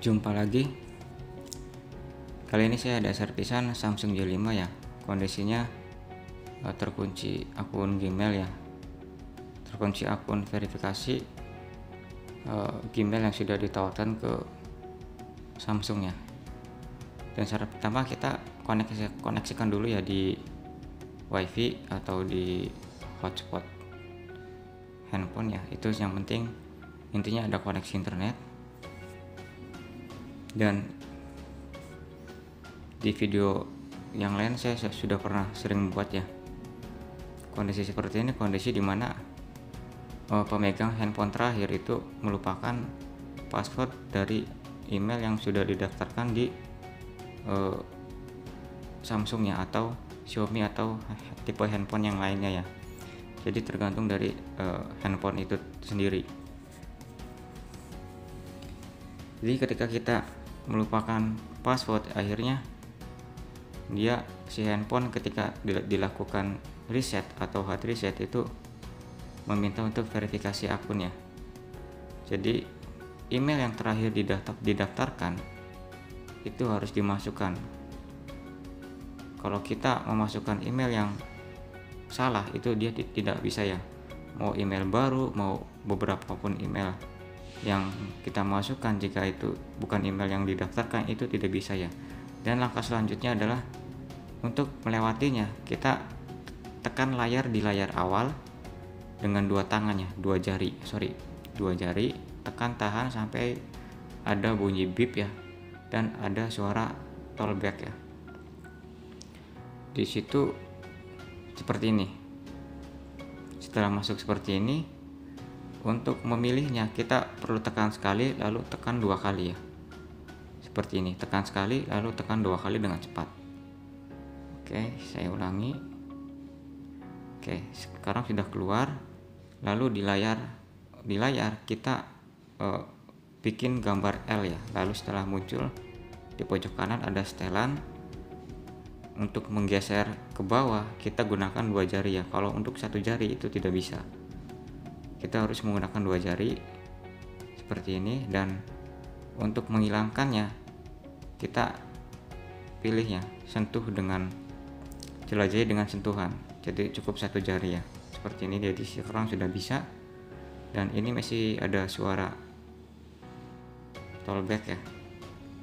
Jumpa lagi. Kali ini saya ada servisan Samsung J5 ya. Kondisinya terkunci akun Gmail ya. Terkunci akun verifikasi Gmail yang sudah ditawarkan ke Samsung ya. Dan syarat pertama kita koneksikan dulu ya di WiFi atau di hotspot handphone ya. Itu yang penting, intinya ada koneksi internet. Dan di video yang lain saya sudah pernah sering membuat ya. Kondisi seperti ini kondisi dimana pemegang handphone terakhir itu melupakan password dari email yang sudah didaftarkan di Samsung ya, atau Xiaomi atau tipe handphone yang lainnya ya. Jadi tergantung dari handphone itu sendiri. Jadi ketika kita melupakan password, akhirnya si handphone ketika dilakukan reset atau hard reset itu meminta untuk verifikasi akun ya. Jadi email yang terakhir didaftarkan itu harus dimasukkan. Kalau kita memasukkan email yang salah, itu dia tidak bisa ya. Mau email baru, mau beberapa pun email yang kita masukkan, jika itu bukan email yang didaftarkan, itu tidak bisa ya. Dan langkah selanjutnya adalah untuk melewatinya, kita tekan layar di layar awal dengan dua jari, tekan tahan sampai ada bunyi beep ya, dan ada suara tollback ya. Di situ seperti ini. Setelah masuk seperti ini, untuk memilihnya kita perlu tekan sekali lalu tekan dua kali ya. Seperti ini, tekan sekali lalu tekan dua kali dengan cepat. Oke, saya ulangi. Oke, sekarang sudah keluar. Lalu di layar kita bikin gambar L ya. Lalu setelah muncul di pojok kanan ada setelan. Untuk menggeser ke bawah kita gunakan dua jari ya. Kalau untuk satu jari itu tidak bisa. Kita harus menggunakan dua jari seperti ini, dan untuk menghilangkannya kita pilihnya sentuh dengan jelajahi dengan sentuhan. Jadi cukup satu jari ya. Seperti ini, jadi sekarang sudah bisa. Dan ini masih ada suara tollback ya.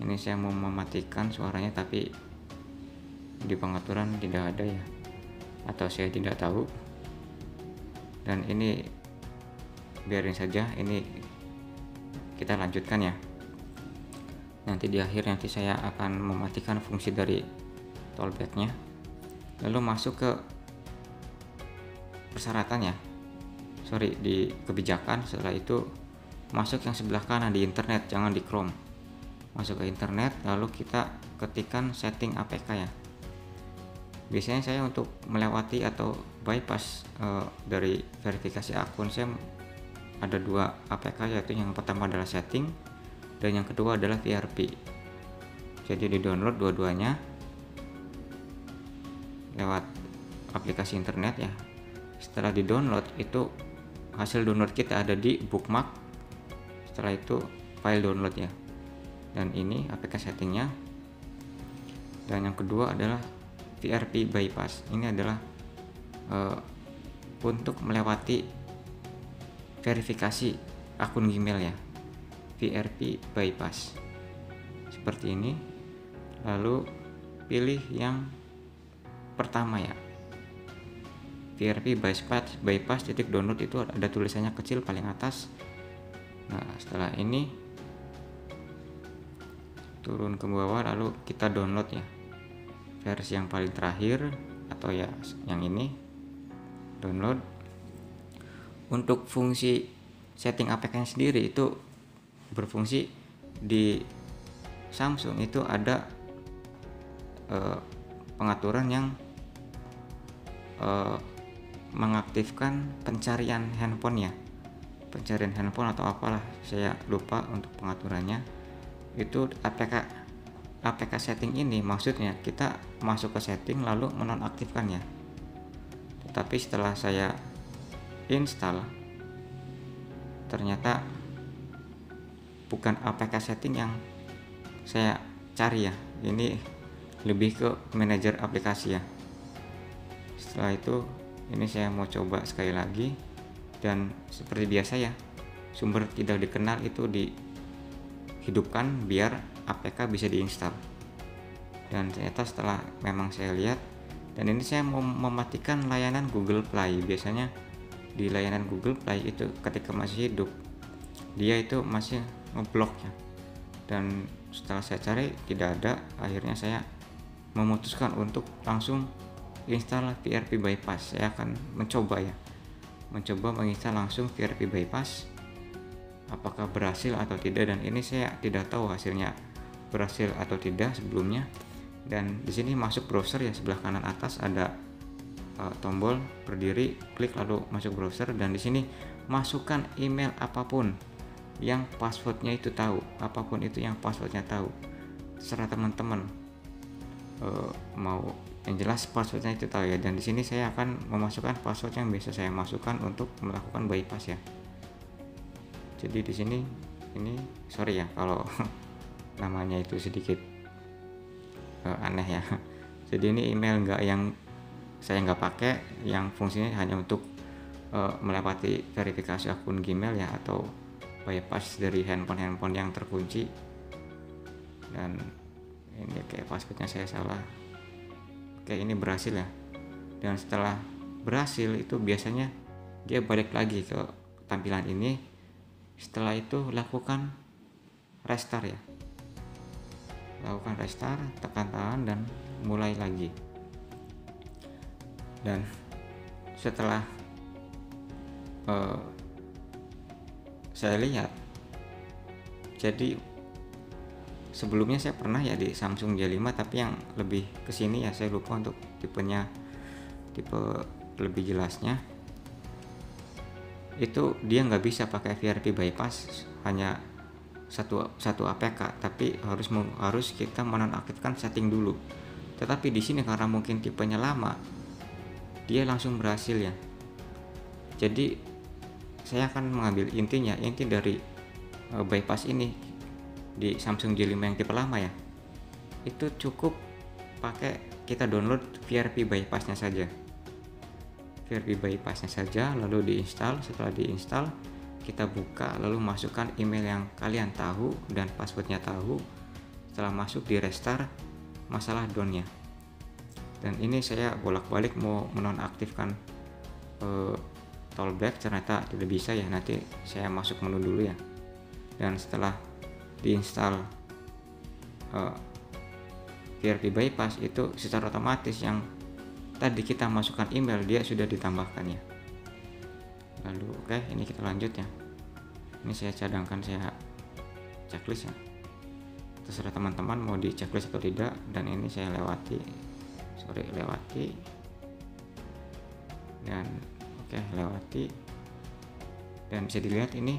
Ini saya mau mematikan suaranya, tapi di pengaturan tidak ada ya, atau saya tidak tahu. Dan ini biarin saja, ini kita lanjutkan ya. Nanti di akhir saya akan mematikan fungsi dari tollbacknya. Lalu masuk ke persyaratan ya, di kebijakan. Setelah itu masuk yang sebelah kanan di internet, jangan di Chrome. Masuk ke internet, lalu kita ketikkan setting APK ya. Biasanya saya untuk melewati atau bypass dari verifikasi akun, saya ada dua APK, yaitu yang pertama adalah setting dan yang kedua adalah VRP. Jadi di download dua-duanya lewat aplikasi internet ya. Setelah di download, itu hasil download kita ada di bookmark. Setelah itu file download ya. Dan ini APK settingnya. Dan yang kedua adalah VRP bypass. Ini adalah untuk melewati verifikasi akun Gmail ya. VRP bypass seperti ini. Lalu pilih yang pertama ya, VRP bypass titik download. Itu ada tulisannya kecil paling atas. Nah, setelah ini turun ke bawah, lalu kita download ya versi yang paling terakhir, atau ya yang ini, download. Untuk fungsi setting APK sendiri itu berfungsi di Samsung, itu ada pengaturan yang mengaktifkan pencarian handphone ya. Pencarian handphone atau apalah, saya lupa untuk pengaturannya. Itu APK setting ini maksudnya kita masuk ke setting lalu menonaktifkannya. Tetapi setelah saya install, ternyata bukan APK setting yang saya cari ya, ini lebih ke manajer aplikasi ya. Setelah itu ini saya mau coba sekali lagi, dan seperti biasa ya, sumber tidak dikenal itu dihidupkan biar APK bisa diinstal. Dan ternyata setelah memang saya lihat, dan ini saya mau mematikan layanan Google Play. Biasanya di layanan Google Play itu ketika masih hidup dia itu masih ngeblok ya, dan setelah saya cari tidak ada. Akhirnya saya memutuskan untuk langsung install VRP bypass. Saya akan mencoba menginstal langsung VRP bypass, apakah berhasil atau tidak. Dan ini saya tidak tahu hasilnya berhasil atau tidak sebelumnya. Dan di sini masuk browser ya, sebelah kanan atas ada tombol berdiri, klik lalu masuk browser, dan di sini masukkan email apapun yang passwordnya itu tahu, apapun itu yang passwordnya tahu, terserah teman-teman mau yang jelas passwordnya itu tahu ya. Dan di sini saya akan memasukkan password yang biasa saya masukkan untuk melakukan bypass ya. Jadi di sini ini sorry ya kalau namanya itu sedikit aneh ya. Jadi ini email yang saya nggak pakai, yang fungsinya hanya untuk melewati verifikasi akun Gmail ya, atau bypass dari handphone yang terkunci. Dan ini kayak passwordnya saya salah. Oke, ini berhasil ya. Dan setelah berhasil itu biasanya dia balik lagi ke tampilan ini. Setelah itu lakukan restart ya, lakukan restart, tekan tahan dan mulai lagi. Dan setelah saya lihat, jadi sebelumnya saya pernah ya di Samsung J5, tapi yang lebih kesini ya saya lupa untuk tipe lebih jelasnya. Itu dia nggak bisa pakai VRP bypass, hanya satu APK, tapi harus kita menonaktifkan setting dulu. Tetapi di sini karena mungkin tipenya lama, dia langsung berhasil ya. Jadi saya akan mengambil inti dari bypass ini di Samsung J5 yang tipe lama ya. Itu cukup pakai kita download VRP bypassnya saja. VRP bypassnya saja lalu diinstal. Setelah diinstal kita buka lalu masukkan email yang kalian tahu dan passwordnya tahu. Setelah masuk di restart, masalah downnya. Dan ini saya bolak-balik mau menonaktifkan tollback, ternyata tidak bisa ya. Nanti saya masuk menu dulu ya. Dan setelah diinstal VRP bypass itu secara otomatis yang tadi kita masukkan email dia sudah ditambahkan ya. Lalu oke, ini kita lanjut ya. Ini saya cadangkan, saya checklist ya, terserah teman-teman mau di checklist atau tidak. Dan ini saya lewati dan oke, lewati. Dan bisa dilihat ini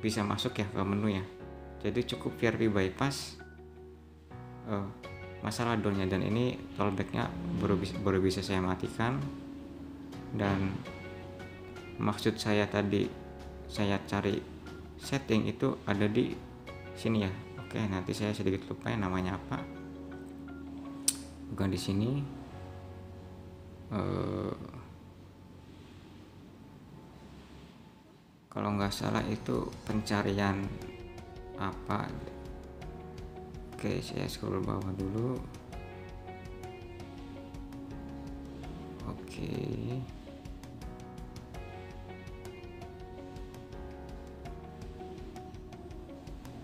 bisa masuk ya ke menu ya. Jadi cukup VRP bypass masalah downnya. Dan ini tollbacknya baru bisa saya matikan. Dan maksud saya tadi saya cari setting itu ada di sini ya. Oke, nanti saya sedikit lupa ya namanya apa, bukan di sini. Kalau nggak salah itu pencarian apa. Oke, saya scroll bawah dulu. Oke,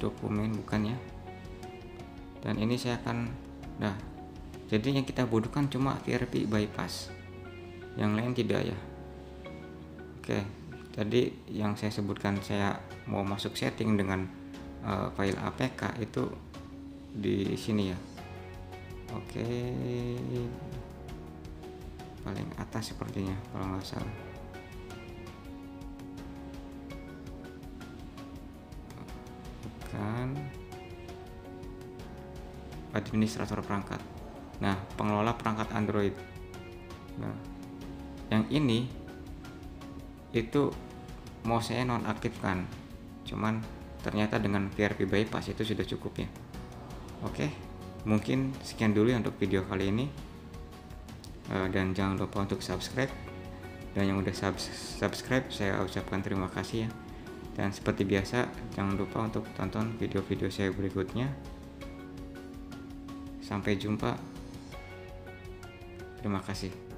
dokumen bukan ya. Dan ini saya akan jadi yang kita butuhkan cuma VRP bypass, yang lain tidak ya. Oke, tadi yang saya sebutkan saya mau masuk setting dengan file APK itu di sini ya. Oke, paling atas sepertinya kalau nggak salah. Bukan, administrator perangkat. Nah, pengelola perangkat Android. Nah, yang ini itu mau saya nonaktifkan, cuman ternyata dengan PRP bypass itu sudah cukup ya. Oke, mungkin sekian dulu ya untuk video kali ini. Dan jangan lupa untuk subscribe, dan yang udah subscribe saya ucapkan terima kasih ya. Dan seperti biasa, jangan lupa untuk tonton video-video saya berikutnya. Sampai jumpa. Terima kasih.